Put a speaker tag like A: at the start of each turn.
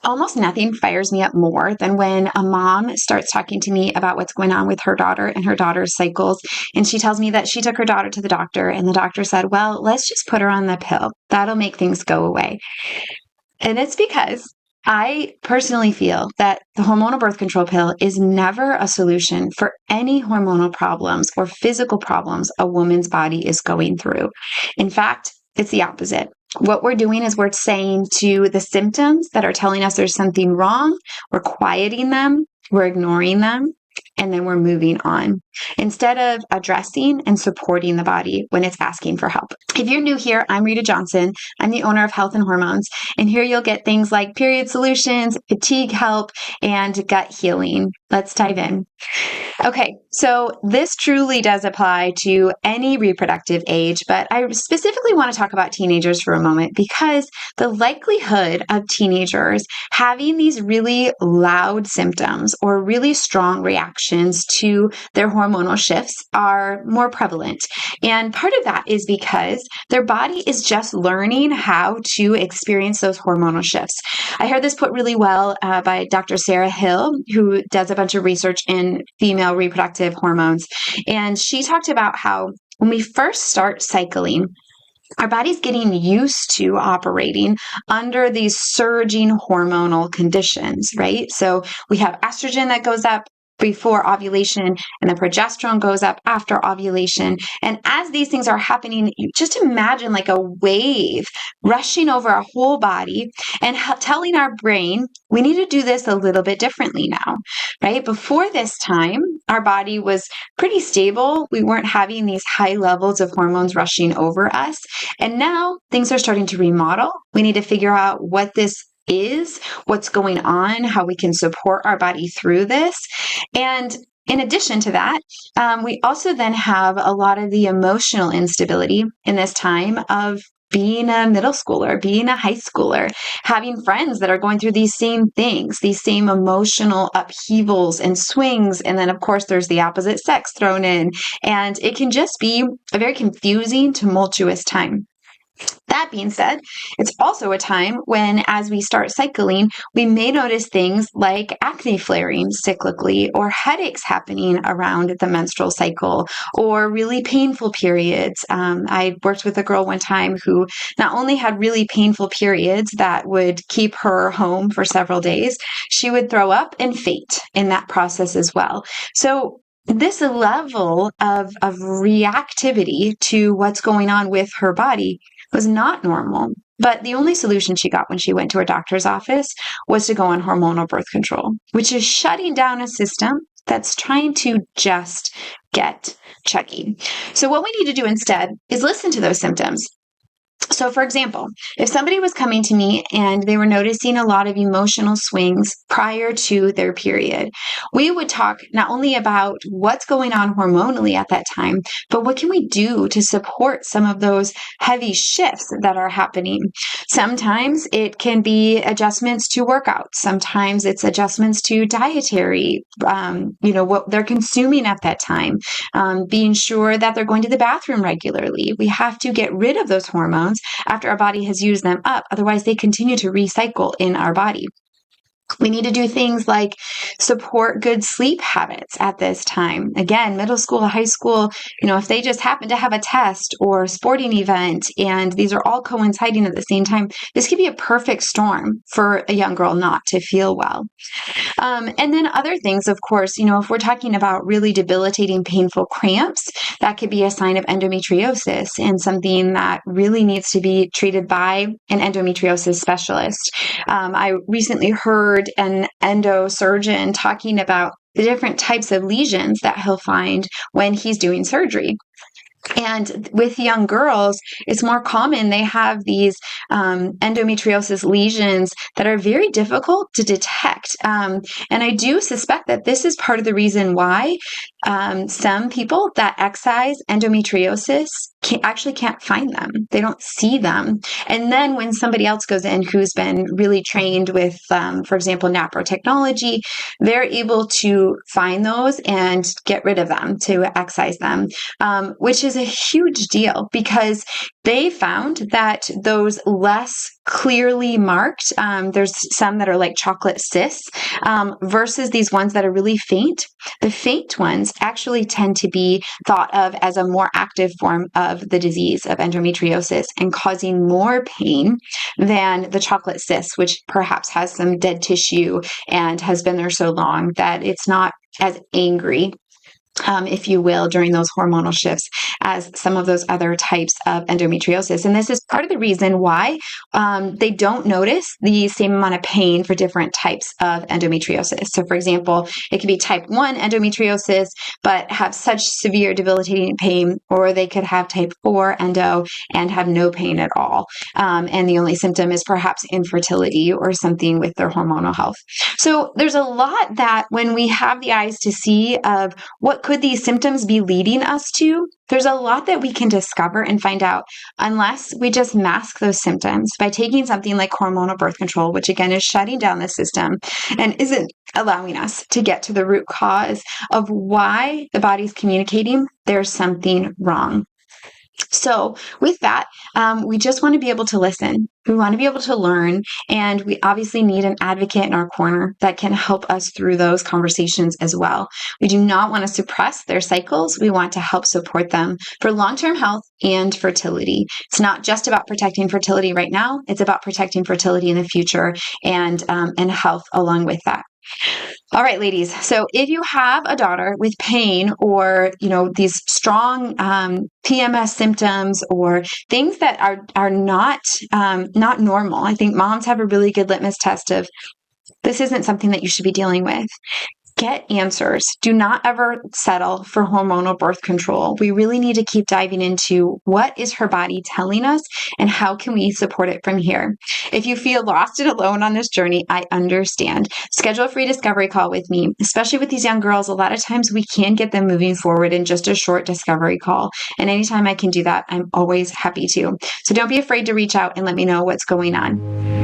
A: almost nothing fires me up more than when a mom starts talking to me about what's going on with her daughter and her daughter's cycles. And she tells me that she took her daughter to the doctor and the doctor said, well, let's just put her on the pill. That'll make things go away. And it's because I personally feel that the hormonal birth control pill is never a solution for any hormonal problems or physical problems a woman's body is going through. In fact, it's the opposite. What we're doing is we're saying to the symptoms that are telling us there's something wrong, we're quieting them, we're ignoring them, and then we're moving on instead of addressing and supporting the body when it's asking for help. If you're new here, I'm Rita Johnson. I'm the owner of Health and Hormones, and here you'll get things like period solutions, fatigue help, and gut healing. Let's dive in. Okay, so this truly does apply to any reproductive age, but I specifically want to talk about teenagers for a moment because the likelihood of teenagers having these really loud symptoms or really strong reactions to their hormonal shifts are more prevalent. And part of that is because their body is just learning how to experience those hormonal shifts. I heard this put really well by Dr. Sarah Hill, who does a bunch of research in female reproductive hormones. And she talked about how when we first start cycling, our body's getting used to operating under these surging hormonal conditions, right? So we have estrogen that goes up before ovulation, and the progesterone goes up after ovulation. And as these things are happening, you just imagine like a wave rushing over our whole body and telling our brain, we need to do this a little bit differently now, right? Before this time, our body was pretty stable. We weren't having these high levels of hormones rushing over us. And now things are starting to remodel. We need to figure out what this is, what's going on, how we can support our body through this. And in addition to that, we also then have a lot of the emotional instability in this time of being a middle schooler, being a high schooler, having friends that are going through these same things, these same emotional upheavals and swings. And then, of course, there's the opposite sex thrown in. And it can just be a very confusing, tumultuous time. That being said, it's also a time when, as we start cycling, we may notice things like acne flaring cyclically, or headaches happening around the menstrual cycle, or really painful periods. I worked with a girl one time who not only had really painful periods that would keep her home for several days, she would throw up and faint in that process as well. So this level of reactivity to what's going on with her body was not normal. But the only solution she got when she went to her doctor's office was to go on hormonal birth control, which is shutting down a system that's trying to just get chuggy. So what we need to do instead is listen to those symptoms. So, for example, if somebody was coming to me and they were noticing a lot of emotional swings prior to their period, we would talk not only about what's going on hormonally at that time, but what can we do to support some of those heavy shifts that are happening. Sometimes it can be adjustments to workouts. Sometimes it's adjustments to dietary, what they're consuming at that time, being sure that they're going to the bathroom regularly. We have to get rid of those hormones after our body has used them up. Otherwise, they continue to recycle in our body. We need to do things like support good sleep habits at this time. Again, middle school, high school, if they just happen to have a test or a sporting event, and these are all coinciding at the same time, this could be a perfect storm for a young girl not to feel well. And then other things, of course, if we're talking about really debilitating, painful cramps, that could be a sign of endometriosis and something that really needs to be treated by an endometriosis specialist. I recently heard an endosurgeon talking about the different types of lesions that he'll find when he's doing surgery. And with young girls, it's more common they have these endometriosis lesions that are very difficult to detect. And I do suspect that this is part of the reason why some people that excise endometriosis actually can't find them. They don't see them. And then when somebody else goes in who's been really trained with, for example, naprotechnology, they're able to find those and get rid of them, to excise them, which is a huge deal because they found that those less clearly marked. There's some that are like chocolate cysts versus these ones that are really faint. The faint ones actually tend to be thought of as a more active form of the disease of endometriosis and causing more pain than the chocolate cysts, which perhaps has some dead tissue and has been there so long that it's not as angry, if you will, during those hormonal shifts as some of those other types of endometriosis. And this is part of the reason why they don't notice the same amount of pain for different types of endometriosis. So, for example, it could be type 1 endometriosis, but have such severe debilitating pain, or they could have type 4 endo and have no pain at all. And the only symptom is perhaps infertility or something with their hormonal health. So there's a lot that when we have the eyes to see of what could these symptoms be leading us to, there's a lot that we can discover and find out unless we just mask those symptoms by taking something like hormonal birth control, which again is shutting down the system and isn't allowing us to get to the root cause of why the body's communicating there's something wrong. So with that, we just want to be able to listen. We want to be able to learn, and we obviously need an advocate in our corner that can help us through those conversations as well. We do not want to suppress their cycles. We want to help support them for long-term health and fertility. It's not just about protecting fertility right now. It's about protecting fertility in the future and health along with that. All right, ladies. So if you have a daughter with pain or, these strong PMS symptoms or things that are not normal, I think moms have a really good litmus test of this isn't something that you should be dealing with. Get answers. Do not ever settle for hormonal birth control. We really need to keep diving into what is her body telling us and how can we support it from here. If you feel lost and alone on this journey, I understand. Schedule a free discovery call with me, especially with these young girls. A lot of times we can get them moving forward in just a short discovery call. And anytime I can do that, I'm always happy to. So don't be afraid to reach out and let me know what's going on.